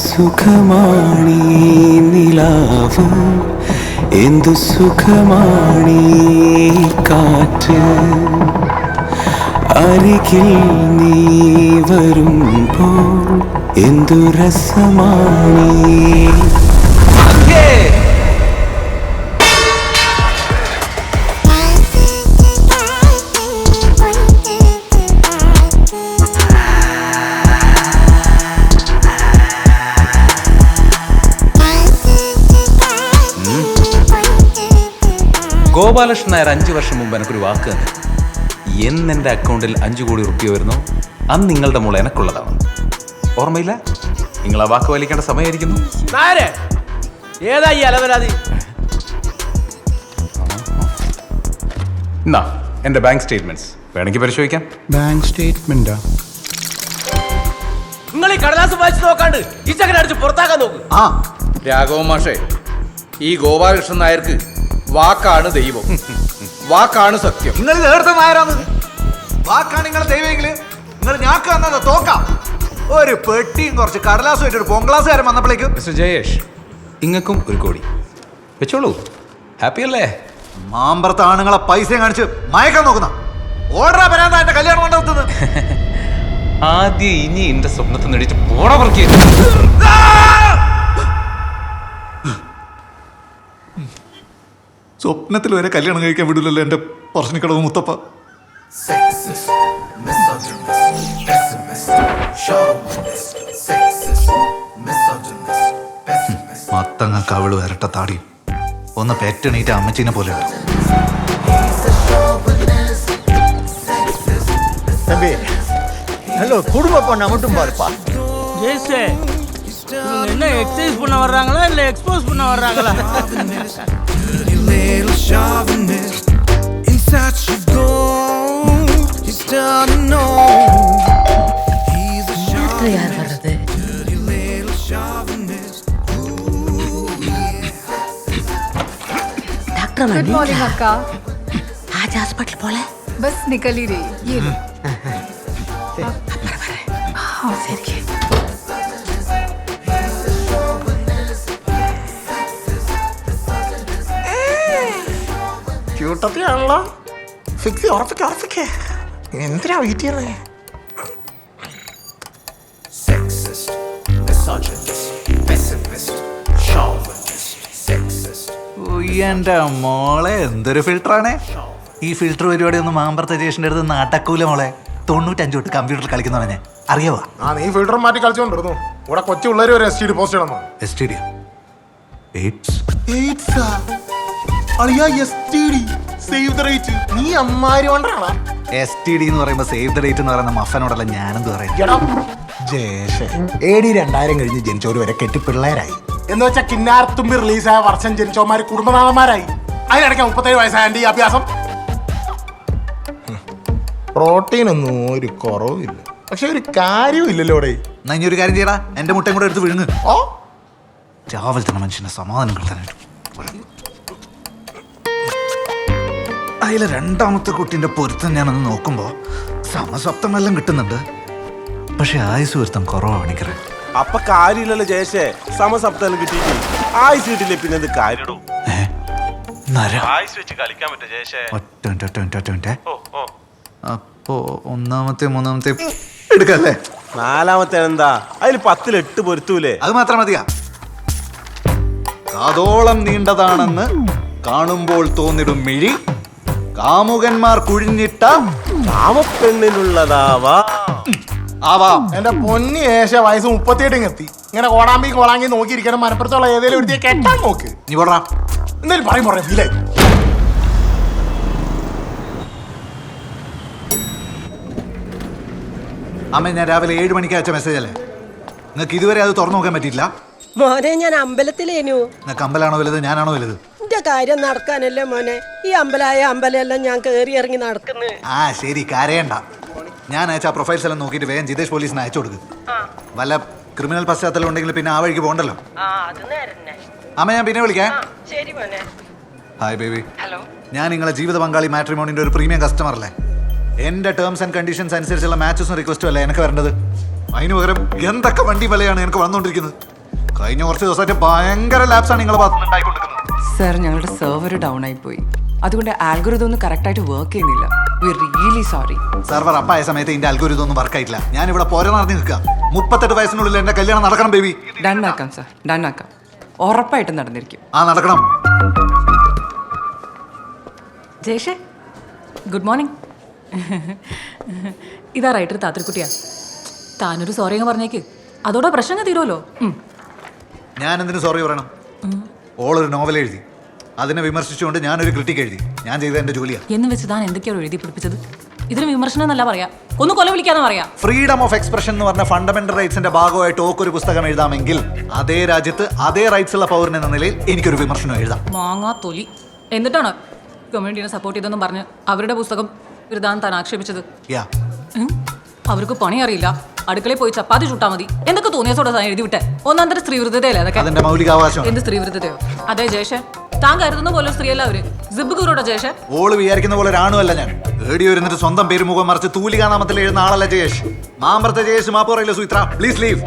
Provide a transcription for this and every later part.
സുഖമാണീ നിലാവും എന്തു സുഖമാണീ കാറ്റ് അരികിൽ നീ വരുമ്പോൾ എന്തു രസമാണീ. ഗോപാലകൃഷ്ണൻ നായർ 5 വർഷം മുമ്പ് എനിക്കൊരു വാക്ക് തന്നെ, എന്ന് എൻ്റെ അക്കൗണ്ടിൽ 5 കോടി റുപ്യ വരുന്നു അന്ന് നിങ്ങളുടെ മോളെ എനക്കുള്ളതാണ്. ഓർമ്മയില്ല? നിങ്ങൾ ആ വാക്ക് പാലിക്കേണ്ട സമയമായിരിക്കുന്നു. എന്നാ എൻ്റെ ബാങ്ക് സ്റ്റേറ്റ്മെന്റ്സ് വേണമെങ്കിൽ പരിശോധിക്കാം. ബാങ്ക് സ്റ്റേറ്റ്മെന്റാ? നിങ്ങൾ ഈ കടലാസ് വായിച്ച് നോക്കാണ്ട് ഈ ചക്കര അടിച്ച് പുറത്താക്കാൻ നോക്ക്. രാഘവ മാഷേ, ഈ ഗോപാലകൃഷ്ണൻ നായർക്ക് വാക്കാണ് ദൈവം, വാക്കാണ് സത്യം. നിങ്ങൾ നേരത്തെ നായരാന്ന് വാക്കാണ് നിങ്ങളെ ദൈവമെങ്കില് നിങ്ങൾ ഞാക്ക് വന്നത് തോക്കാം. ഒരു പെട്ടിയും കുറച്ച് കടലാസും ആയിട്ട് ഒരു പൊങ്കളാസുകാരൻ വന്നപ്പോഴേക്കും മിസ്റ്റർ ജയേഷ്, ഇങ്ങക്കും 1 കോടി വെച്ചോളൂ. ഹാപ്പി അല്ലേ? മാമ്പറത്ത് ആണുങ്ങളെ പൈസയും കാണിച്ച് മയക്കാൻ നോക്കുന്ന ഓർഡറാ വരാൻ എന്റെ കല്യാണം കൊണ്ടെത്തുന്നത്. ആദ്യം ഇനി എന്റെ സ്വപ്നത്തിൽ നേടിയിട്ട് പോണവർക്ക് സ്വപ്നത്തിൽ വരെ കല്യാണം കഴിക്കാൻ വിടില്ലല്ലോ എന്റെ പറശ്ശിനിക്കടവ് മുത്തപ്പ. മത്തങ്ങ കവിള് വരട്ട താടിയും ഒന്ന് പെറ്റണീറ്റ അമ്മച്ചീനെ പോലെ ஹலோ குடும்ப பொண்ணை மட்டும் பாருப்பா. ஜெய்ஸே, என்ன எக்ஸசைஸ் பண்ண வர்றாங்களா இல்லை எக்ஸ்போஸ் பண்ண வர்றாங்களா? யார் வர்றது? डॉक्टर गुड मॉर्निंग अक्का. आज हॉस्पिटल बोले बस निकल ही रही. ये लो. हाँ सही. ക്യൂട്ടത്തിയാണല്ലോ. ഫിക്സ് ഉറപ്പിക്കേ എന്തിനാ വെയിറ്റ് ചെയ്യുന്നേ? എന്റെ മോളെ എന്തൊരു ഫിൽറ്ററാണേ ഈ ഫിൽറ്റർ പരിപാടി ഒന്നും മാമ്പറത്തെ ജേഷന്റെ അടുത്ത് നാട്ടക്കൂല മോളെ. 95 തൊട്ട് കമ്പ്യൂട്ടറിൽ കളിക്കുന്നവനെ അറിയാവാ. നീ ഫിൽറ്റർ മാറ്റി കളിച്ചോണ്ടിരുന്നു. ഇവിടെ കൊച്ചു പിള്ളേർ ഒരു STD പോസ്റ്റ് ഇടണോ? STD save the rate. നീ അമ്മാരി കൊണ്ടാണ് STD എന്ന് പറയുമ്പോ സേവ് ദ ഡേറ്റ് എന്ന് പറയുന്ന മഫനോടല്ല ഞാനെന്ത് പറയാം. AD 2000 കഴിഞ്ഞ് ജനിച്ചവര് വരെ കെട്ടി പിള്ളേരായി എന്ന് വെച്ചാൽ കിന്നാരത്തുമ്പി റിലീസായ വർഷം ജനിച്ചവന്മാര് കുടുംബനാഥന്മാരായി. അതിനിടയ്ക്ക് 37 വയസ്സായ ഈ അഭ്യാസം. പ്രോട്ടീനൊന്നും ഒരു കുറവില്ല, പക്ഷെ ഒരു കാര്യവും ഇല്ലല്ലോ ഇവിടെ. എന്നാ ഇനി ഒരു കാര്യം ചെയ്യടാ, എന്റെ മുട്ടയും കൂടെ എടുത്ത് വിഴുങ്ങ്. രാവിലെ തന്നെ മനുഷ്യനെ സമാധാനം കിട്ടാനായിട്ട്. അതിലെ 2ാമത്തെ കുട്ടീൻ്റെ പൊരുത്തം ഞാനൊന്ന് നോക്കുമ്പോൾ സമസപ്തമെല്ലാം കിട്ടുന്നുണ്ട്, പക്ഷെ ആയുസ് പൊരുത്തം കുറവാണ്. അപ്പൊ കാര്യമില്ലല്ലോ ജയശേ, സമസപ്തം കിട്ടിയിട്ട് ആയുസ് കിട്ടില്ലേ പിന്നെ എന്ത് കാര്യടോ? ആയുസ് വെച്ച് കളിക്കാൻ പറ്റും ജയശേ. അപ്പോ 1ാമത്തെ 3ാമത്തെ എടുക്കല്ലേ? 4ാമത്തെ എന്താ? അതിൽ 10-ൽ 8 പൊരുത്തൂലേ? അത് മാത്രം മതിയാ. കാതോളം നീണ്ടതാണെന്ന് കാണുമ്പോൾ തോന്നിടും മിഴി, കാമുകന്മാർ കുഴിഞ്ഞിട്ട കാമപ്പെണ്ണിനുള്ളതാവാ. എന്റെ പൊന്നി ഏശ വയസ്സ് 38 എത്തി. ഇങ്ങനെ കോടാമ്പി കോളാങ്കി നോക്കിയിരിക്കണം. മലപ്പുറത്തുള്ള ഏതെങ്കിലും എടുത്തിയെ കെട്ടാൻ നോക്ക്. നീ പോടാ. എന്തായാലും പറയും ഫീലായി. അമ്മ, ഞാൻ രാവിലെ 7 മണിക്ക് അയച്ച മെസ്സേജ് അല്ലേ? നിങ്ങൾക്ക് ഇതുവരെ അത് തുറന്നു നോക്കാൻ പറ്റിയില്ല? മോനെ ഞാൻ അമ്പലത്തിലേനു. നിങ്ങൾക്ക് അമ്പലാണോ വലുത്, ഞാനാണോ വലുത്? എന്റെ കാര്യം നടക്കാനല്ലേ മോനെ. ഈ അമ്പലമെല്ലാം ഞാൻ കേറി ഇറങ്ങി നടക്കുന്നു. ശരി, കരയണ്ട. ഞാൻ അയച്ച പ്രൊഫൈൽസ് എല്ലാം നോക്കിയിട്ട് വേഗം ജിതേഷ് പോലീസിന് അയച്ചു കൊടുക്കും. വല്ല ക്രിമിനൽ പശ്ചാത്തലം ഉണ്ടെങ്കിൽ പിന്നെ ആ വഴിക്ക് പോകണ്ടല്ലോ. അമ്മ, ഞാൻ പിന്നെ വിളിക്കാം. ശരി മോനെ. Hi baby. ഹലോ. ഞാൻ നിങ്ങളെ ജീവിത പങ്കാളി മാട്രിമോണിന്റെ ഒരു പ്രീമിയം കസ്റ്റമർ അല്ലേ? എന്റെ ടേംസ് ആൻഡ് കണ്ടീഷൻസ് അനുസരിച്ചുള്ള മാച്ചസും റിക്വസ്റ്റും അല്ലേ എനിക്ക് വരേണ്ടത്. അതിന് പകരം എന്തൊക്കെ വണ്ടി വിലയാണ് എനിക്ക് വന്നുകൊണ്ടിരിക്കുന്നത്. കഴിഞ്ഞ കുറച്ച് ദിവസമായിട്ട് ഭയങ്കര ലാപ്സാണ് നിങ്ങളെ ഭാഗത്തുനിന്നുണ്ടായിക്കൊണ്ടിരിക്കുന്നത്. സർ, ഞങ്ങളുടെ സെർവർ ഡൗൺ ആയി പോയി. അതുകൊണ്ട് ആൽഗോരിതം ഒന്നും കറക്റ്റായിട്ട് വർക്ക് ചെയ്യുന്നില്ല. V really sorry. സെർവർ അപ്പായ സമയത്ത് ഇതിന്റെ ആൽഗോരിതം ഒന്നും വർക്ക് ആയിട്ടില്ല. ഞാൻ ഇവിടെ പോരെ നടന്ന് നിൽക്കുക. 38 വയസ്സിനുള്ളിൽ എന്റെ കല്യാണം നടക്കണം ബേബി. ഡൺ ആക്കാം സർ, ഡൺ ആക്കാം. ഉറപ്പായിട്ടും നടന്നിരിക്കും. ആ നടക്കണം. ജേഷേ, ഗുഡ് മോർണിംഗ്. ഇതാ റൈറ്റർ താത്രിക്കുട്ടിയാ. താനൊരു സോറി അങ്ങ് പറഞ്ഞേക്ക്, അതോടെ പ്രശ്നം തീരുമല്ലോ. ഞാൻ എന്തിനു സോറി പറയണം? ഓളൊരു നോവൽ എഴുതി, അതിനെ വിമർശിച്ചുകൊണ്ട് ഞാനൊരു ക്രിട്ടിക് എഴുതി. ഞാൻ ചെയ്ത എന്റെ ജോലിയാണ് എന്ന് വെച്ച് താൻ എന്തൊക്കെയാണ് എഴുതി പിടിപ്പിച്ചത്? ഇതിന് വിമർശനം എന്നല്ല പറയാ, ഒന്ന് കൊല വിളിക്കാന്ന് പറയാ. ഫ്രീഡം ഓഫ് എക്സ്പ്രഷൻ എന്ന് പറഞ്ഞ ഫണ്ടമെന്റൽ റൈറ്റ്സിന്റെ ഭാഗമായിട്ട് ഒരു പുസ്തകം എഴുതാമെങ്കിൽ അതേ രാജ്യത്ത് അതേ റൈറ്റ്സ് ഉള്ള പൗരൻ എന്ന നിലയിൽ എനിക്കൊരു വിമർശനം എഴുതാം. മാങ്ങാ തൊലി. എന്നിട്ടാണ് കമ്മ്യൂണിറ്റിനെ സപ്പോർട്ട് ചെയ്തെന്നും പറഞ്ഞ് അവരുടെ പുസ്തകം എഴുതാൻ താൻ ആക്ഷേപിച്ചത്? അവർക്ക് പണി അറിയില്ല, അടുക്കളയിൽ പോയി ചപ്പാത്തി ചുട്ടാ മതി, എന്തൊക്കെ തോന്നിയസോടെ താൻ എഴുതി വിട്ടെ. ഒന്നാം തരം സ്ത്രീവിരുദ്ധതയല്ലേ അതൊക്കെ? അതിന്റെ മൗലികാവകാശം. എന്ത് സ്ത്രീവിരുദ്ധതയോ? അതെ ജേഷൻ, താൻ കരുതുന്ന പോലെ സ്ത്രീയല്ല അവര്. സിബ്ബുകൂറോടെ ജേഷൻ. ഓള് വിചാരിക്കുന്ന പോലെ ഒരാണുമല്ല ഞാൻ. ഏടിയോ ഇരുന്നിട്ട് സ്വന്തം പേര് മുഖം മറിച്ച് തൂലികാ നാമത്തിൽ എഴുതുന്ന ആളല്ല ജയേഷ്. മാമ്പറത്തെ ജയേഷ് മാപ്പ് പറയില്ല സുമിത്ര. Please leave.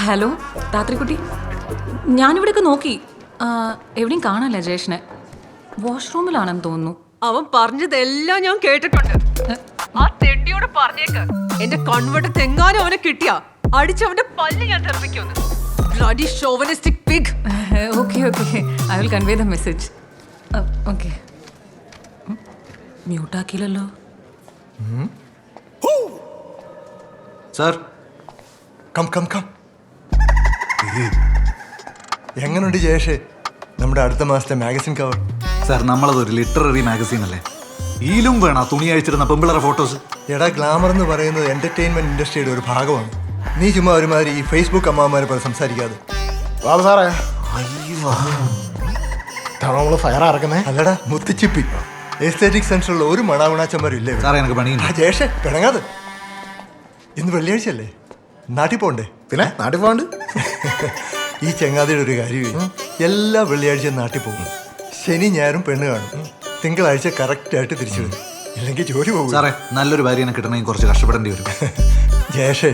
ഹലോ രാത്രിക്കുട്ടി, ഞാനിവിടെയൊക്കെ നോക്കി, എവിടെയും കാണാനല്ല ജയേഷിനെ. വാഷ്റൂമിലാണെന്ന് തോന്നുന്നു. അവൻ പറഞ്ഞതെല്ലാം ഞാൻ കേട്ടിട്ടുണ്ട്. ആ തെണ്ടിയോട് പറഞ്ഞേക്ക്, എന്റെ കൺവെർട്ട് തെങ്ങാനും അവനെ കിട്ടിയാ അടിച്ചവന്റെ പല്ല് ഞാൻ തെറിപ്പിക്കുന്നു. Bloody chauvinistic pig. Okay okay, I will convey the message. Okay. മ്യൂട്ടാക്കിയില്ലല്ലോ സാർ. Come come come. എങ്ങനെയുണ്ട് ജയേഷേ നമ്മുടെ അടുത്ത മാസത്തെ മാഗസിൻ കവർ? സാർ, നമ്മളതൊരു ലിറ്റററി മാഗസീൻ അല്ലേ? ഈലും വേണം തുണി അഴിച്ചിരുന്ന പെമ്പിളറെ ഫോട്ടോസ്. എടാ, ഗ്ലാമർ എന്ന് പറയുന്നത് എന്റർടൈൻമെന്റ് ഇൻഡസ്ട്രിയുടെ ഒരു ഭാഗമാണ്. നീ ചുമ്മാ ഒരുമാതിരി ഈ ഫേസ്ബുക്ക് അമ്മാമാരെ പോലെ സംസാരിക്കാതെ. ബാബു സാറേ, നമ്മള് ഫയർ ഇറക്കുന്നേ. അല്ലടാ മുത്തിച്ചിപ്പി, എസ്തറ്റിക് സെൻസറുള്ള ഒരു മണാമണാച്ചന്മാരും ഇല്ലേ? സാറേ, എനിക്ക് പണിയുണ്ട്. ജയേഷേ പിണങ്ങാതെ. ഇന്ന് വെള്ളിയാഴ്ച അല്ലേ, നാട്ടിൽ പോണ്ടേ? പിന്നെ നാട്ടിൽ പോകണ്ട്. ഈ ചങ്ങാതിയുടെ ഒരു കാര്യമേ, എല്ലാ വെള്ളിയാഴ്ചയും നാട്ടിൽ പോകും. ശനി ഞായറും പെണ്ണ് കാണും. തിങ്കളാഴ്ച കറക്റ്റായിട്ട് തിരിച്ചു വരും. ഇല്ലെങ്കിൽ ജോലി പോകും. സാറേ, നല്ലൊരു ഭാര്യനെ കിട്ടണമെങ്കിൽ കുറച്ച് കഷ്ടപ്പെടേണ്ടി വരും. ജയേഷേ,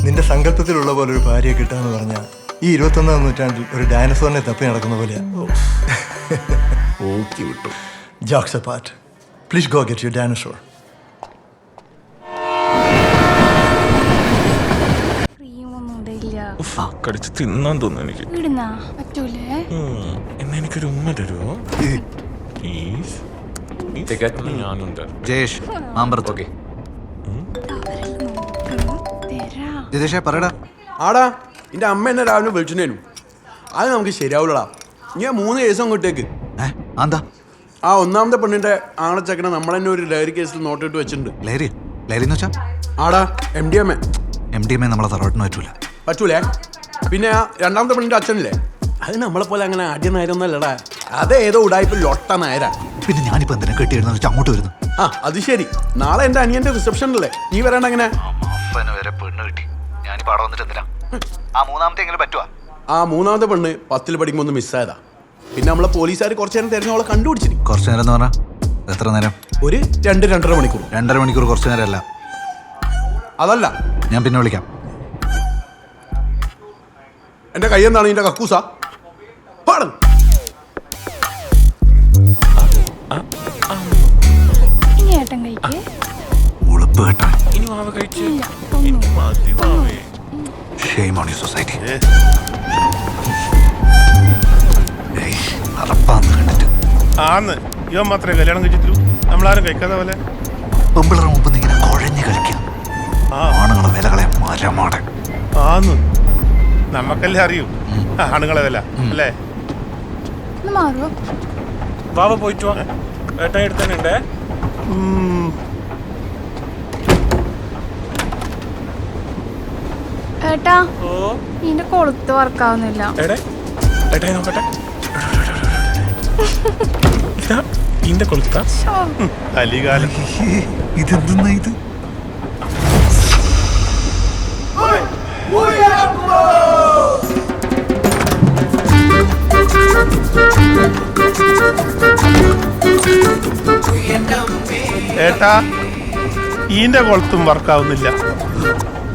നിന്റെ സങ്കല്പത്തിലുള്ള പോലെ ഒരു ഭാര്യയെ കിട്ടാന്ന് പറഞ്ഞാൽ ഈ 21-ാം നൂറ്റാണ്ടിൽ ഒരു ഡൈനസോറിനെ തപ്പി നടക്കുന്ന പോലെയാ. Jokes apart, please go get your dinosaur. കടിച്ച് തിന്നാൻ തോന്നുന്നു എനിക്ക്. എന്നാ എനിക്കൊരു ഉമ്മ തരുമോ? ഞാനുണ്ട്. ജയേഷ് മാമ്പറത്ത്. ഓക്കെ ജിതേഷേ പറയടാ. ആടാ, എൻ്റെ അമ്മ എന്നെ രാവിലെ വിളിച്ചിട്ടേനു. അത് നമുക്ക് ശരിയാവില്ലടാ. ഞാൻ 3 കേസും അങ്ങോട്ടേക്ക്. എന്താ? ആ ഒന്നാമത്തെ പെണ്ണിന്റെ ആണച്ചക്കനെ നമ്മൾ തന്നെ ഒരു ലഹരി കേസിൽ നോട്ടിട്ട് വെച്ചിട്ടുണ്ട്. ലഹരി? ലഹരി എന്ന് വെച്ചാ? ആടാ, MDMA. MDMA നമ്മളെ തറവാട്ടിന് പറ്റൂലേ? പിന്നെ ആ രണ്ടാമത്തെ പെണ്ണിന്റെ അച്ഛനില്ലേ, അത് നമ്മളെ പോലെ അങ്ങനെ ആദ്യം നായരൊന്നല്ലടാ. അത് ഏതോ ഉടായ്പ ലൊട്ട നായരാ. പിന്നെ ഞാനിപ്പോ എന്തിനാ കെട്ടിയെന്ന് വെച്ചാൽ അങ്ങോട്ട് വരുന്നു. ആ അത് ശരി, നാളെ എൻ്റെ അനിയന്റെ റിസപ്ഷനിലല്ലേ, നീ വരണ്ട? അങ്ങനെ ആ മൂന്നാമത്തെ പെണ്ണ് 10ൽ പഠിക്കുമ്പോൾ ഒന്ന് മിസ്സായതാ. പിന്നെ നമ്മളെ പോലീസുകാർ കുറച്ചു നേരം തിരഞ്ഞ അവളെ കണ്ടുപിടിച്ചിന്. കുറച്ചു നേരം എന്ന് പറഞ്ഞാൽ എത്ര നേരം? ഒരു 2-2.5 മണിക്കൂർ. 2.5 മണിക്കൂർ കുറച്ചു നേരം അല്ല. അതല്ല, ഞാൻ പിന്നെ വിളിക്കാം. എന്റെ കൈ എന്താണ്? നിന്റെ കക്കൂസ? ഉളുപ്പ് കേട്ടോ. Shame on your society. ആന്ന് ഇവൻ മാത്രമേ കല്യാണം കഴിച്ചിട്ടുള്ളൂ, നമ്മളാരും കഴിക്കാതെ പോലെ. പെമ്പിളറെ മുമ്പ് ഇങ്ങനെ കുഴഞ്ഞു കളിക്കാം. ആണുങ്ങളെ വിലകളെ മരമാടെ. ആന്ന് നമ്മക്കല്ലേ അറിയൂ ആണുങ്ങളെ വില അല്ലേ? ബാബ പോയിട്ട് വാ, ഏട്ടാ എടുത്തന്നെ. ഏട്ടാ, നിന്റെ കൊളുത്ത് വർക്കാവുന്നില്ല. നോക്കട്ടെ. ഇന്റെ കൊളുത്ത അലികാലം. ഇതെന്താ ഇത്? ഏട്ടാ ഈന്റെ കൊളത്തും വർക്കാവുന്നില്ല.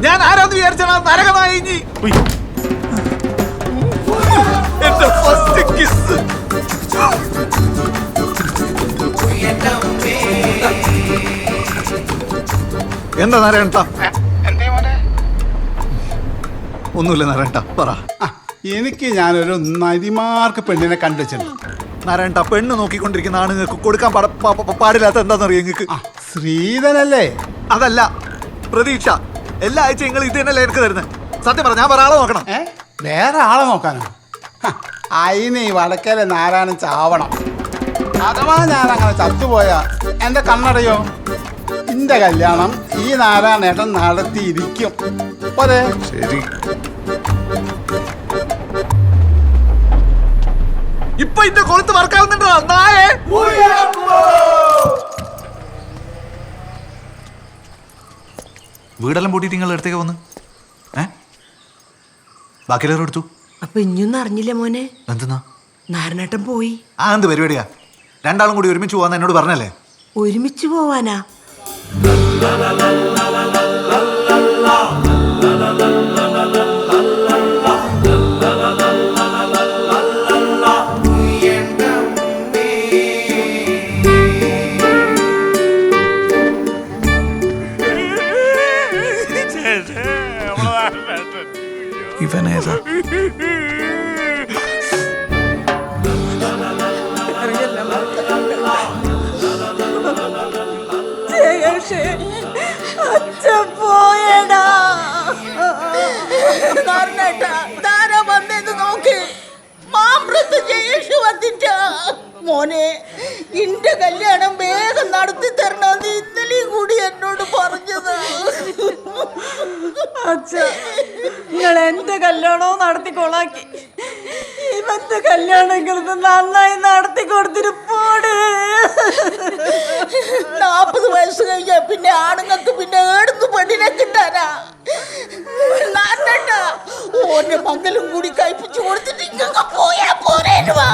ഞാൻ ആരാന്ന് വിചാരിച്ചാ നരകമായി എന്റെ ഫസ്റ്റ് കിസ്. എന്താ നാരായണ? ഒന്നുമില്ല നാരായണ, പറ. എനിക്ക് ഞാനൊരു നരിമാർക്ക് പെണ്ണിനെ കണ്ടുവച്ചിട്ടുണ്ട്. നാരായണ, പെണ്ണ് നോക്കിക്കൊണ്ടിരിക്കുന്ന ആണുങ്ങൾക്ക് കൊടുക്കാൻ പാടില്ലാത്ത എന്താണെന്നറിയാം നിങ്ങൾക്ക്? ശ്രീധനല്ലേ? അതല്ല, പ്രതീക്ഷ. എല്ലാ ആഴ്ച നിങ്ങൾ ഇത് തന്നെയല്ലേ എനിക്ക് തരുന്നത്? സത്യം പറ, ഞാൻ ആളെ നോക്കണം. വേറെ ആളെ നോക്കാനോ? അതിന് ഈ വടക്കേലെ നാരായണൻ ചാവണം. അഥവാ ഞാൻ അങ്ങനെ ചത്തുപോയാ എന്റെ കണ്ണടയോ? എന്റെ കല്യാണം ഈ നാരായണേട്ടൻ നടത്തിയിരിക്കും. പോരെ? ശരി. ഇപ്പൊ ഇന്റെ കൊളുത്ത് വർക്കാവുന്നുണ്ടോ നായേ? വീടെല്ലാം പൂട്ടിയിട്ട് നിങ്ങൾ അടുത്തേക്ക് വന്ന് ബാക്കിയെല്ലാവരും എടുത്തു. അപ്പൊ ഇനിയൊന്നും അറിഞ്ഞില്ല മോനെ? എന്തെന്നാ? നാരായണേട്ടൻ പോയി. എന്ത് പരിപാടിയാ? രണ്ടാളും കൂടി ഒരുമിച്ച് പോവാന്ന് എന്നോട് പറഞ്ഞല്ലേ? ഒരുമിച്ച് പോവാനാ? ഇവനേതാ? അച്ഛൻ പോയടാ. താരാ വന്നെന്ന് നോക്കി. മാമ്പ്രത്ത് ജയേഷ് വന്നിട്ടാ. മോനെ, ഇന്റെ കല്യാണം വേഗം നടത്തി തരണമെന്ന് ഇന്നലെയും കൂടി എന്നോട് പറഞ്ഞത്. അച്ഛാ, നിങ്ങൾ എന്റെ കല്യാണവും നടത്തിക്കൊളാക്കി. ഇവന്റെ കല്യാണങ്ങൾക്ക് നന്നായി നടത്തി കൊടുത്തിട്ട് പോട്. 40 വയസ്സ് കഴിഞ്ഞാ പിന്നെ ആണുങ്ങൾക്ക് പിന്നെ ഏടുന്ന് പെണ്ണിനെ കിട്ടാനാ? ഓന്റെ മംഗലും കൂടി കഴിപ്പിച്ചു കൊടുത്തിട്ട് ഇങ്ങൊക്കെ പോയാ പോരേനുവാ.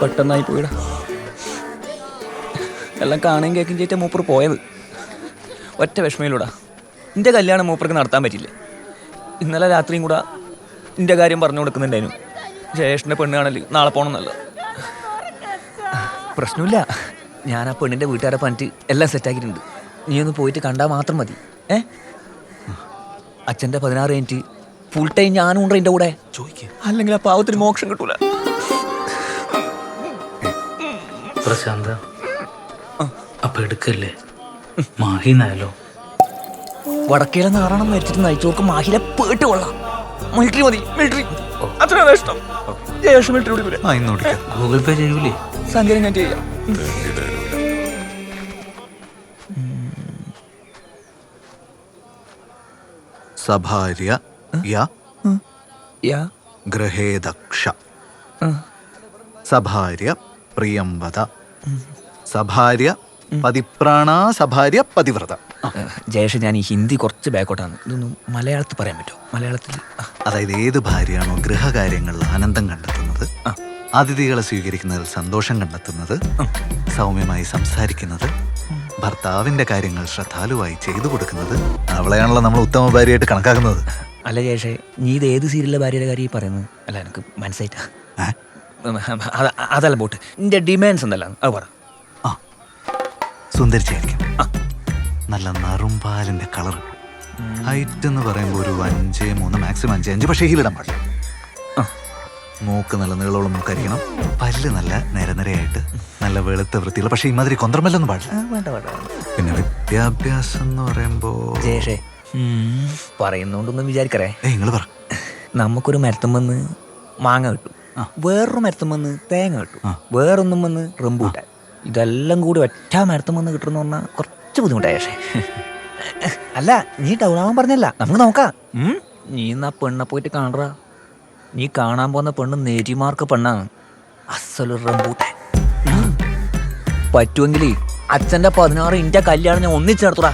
പെട്ടെന്നായി പോയിടാ. എല്ലാം കാണുകയും കേൾക്കുകയും ചെയ്തിട്ട് മൂപ്പർ പോയത്. ഒറ്റ വിഷമയിലൂടാ. എൻ്റെ കല്യാണം മൂപ്പർക്ക് നടത്താൻ പറ്റില്ല. ഇന്നലെ രാത്രിയും കൂടെ എൻ്റെ കാര്യം പറഞ്ഞു കൊടുക്കുന്നുണ്ടായിരുന്നു. ജയേഷിൻ്റെ പെണ്ണ് കാണല് നാളെ പോകണമെന്നല്ല. പ്രശ്നമില്ല, ഞാൻ ആ പെണ്ണിൻ്റെ വീട്ടുകാരെ പറഞ്ഞിട്ട് എല്ലാം സെറ്റാക്കിയിട്ടുണ്ട്. നീ ഒന്ന് പോയിട്ട് കണ്ടാൽ മാത്രം മതി. അച്ഛൻ്റെ 16 മിനിറ്റ് ഫുൾ ടൈം ഞാനും ഉണ്ട് എൻ്റെ കൂടെ. അല്ലെങ്കിൽ ആ പാവത്തിന് മോക്ഷം കിട്ടൂല. പ്രശാന്ത, അപ്പൊ എടുക്കല്ലേ? മാഹിന്നായാലോ? വടക്കേലെ നാറാണം മരിച്ചിട്ട് നയിച്ചോർക്ക് മാഹിലെ പേട്ട് കൊള്ളാം. മിലിറ്ററി മതി, മിലിറ്ററി. അത്രയാണ് ഇഷ്ടം. ജയേഷ് മിലിറ്ററി വിളിക്കൂലേ? ഗൂഗിൾ പേ ചെയ്യൂലേ? സംഖ്യ ഞാൻ ചെയ്യാം. സഭാര്യ ഗൃഹേദക്ഷ സഭാര്യ പ്രിയംവദ സഭാര്യ പതിപ്രാണ സഭാര്യ പതിവ്രത. ജയേഷ്, ഞാൻ ഈ ഹിന്ദി കുറച്ച് ബാക്കോട്ടാണ്. ഇതൊന്നും മലയാളത്തിൽ പറയാൻ പറ്റുമോ? മലയാളത്തിൽ അതായത് ഏത് ഭാര്യയാണോ ഗൃഹകാര്യങ്ങളിൽ ആനന്ദം കണ്ടെത്തുന്നത്, അതിഥികളെ സ്വീകരിക്കുന്നതിൽ സന്തോഷം കണ്ടെത്തുന്നത്, സൗമ്യമായി സംസാരിക്കുന്നത്, ഭർത്താവിന്റെ കാര്യങ്ങൾ ശ്രദ്ധാലുവായി ചെയ്തു കൊടുക്കുന്നത്, അവളെയാണല്ലോ നമ്മൾ ഉത്തമ ഭാര്യയായിട്ട് കണക്കാക്കുന്നത്. അല്ല ജയേഷേ, നീ ഇത് ഏത് സീരിയലിലെ ഭാര്യയുടെ കാര്യം പറയുന്നത്? അല്ല, എനിക്ക് മനസ്സായിട്ടാ. അതല്ല പോട്ട്, നിന്റെ ഡിമാൻഡ്സ് എന്തല്ല അത് പറ. സുന്ദരിച്ചായിരിക്കും, നല്ല നറുംപാലിന്റെ കളർ, ഹൈറ്റ് എന്ന് പറയുമ്പോൾ ഒരു 5'3", മാക്സിമം 5'5", പക്ഷേ ഹീലിടാൻ പാടില്ല. മൂക്ക് നല്ല നീളമുള്ള മൂക്കായിരിക്കണം, പല്ല് നല്ല നിരനിരയായിട്ട് നല്ല വെളുത്ത വൃത്തിയുള്ള, പക്ഷേ ഇമാതിരി കൊന്ത്രമല്ലൊന്നും പാടില്ല. പിന്നെ വിദ്യാഭ്യാസം എന്ന് പറയുമ്പോ ജയേഷേ പറയുന്നോണ്ടൊന്നും വിചാരിക്കറേ. നിങ്ങൾ പറ. നമുക്കൊരു മരത്തും വന്ന് മാങ്ങ കിട്ടും, വേറൊരു മരത്തും വന്ന് തേങ്ങ കിട്ടും, വേറൊന്നും വന്ന് റംബൂട്ടാൻ. ഇതെല്ലാം കൂടി ഒറ്റ മരത്തും വന്ന് കിട്ടുമെന്ന് പറഞ്ഞാൽ കുറച്ച് ബുദ്ധിമുട്ടായ. പക്ഷേ അല്ല, നീ ടൗൺ ആവാൻ പറഞ്ഞല്ല, നമുക്ക് നോക്കാം. നീ എന്നാ പെണ്ണെ പോയിട്ട് കാണാ. നീ കാണാൻ പോകുന്ന പെണ്ണ് നെരിമാർക്ക് പെണ്ണാണ്, അസലൊരു റംബൂട്ടാൻ. പറ്റുമെങ്കിൽ അച്ഛൻ്റെ 16 ഇൻ്റെ കല്യാണം ഞാൻ ഒന്നിച്ച് നടത്തുടാ.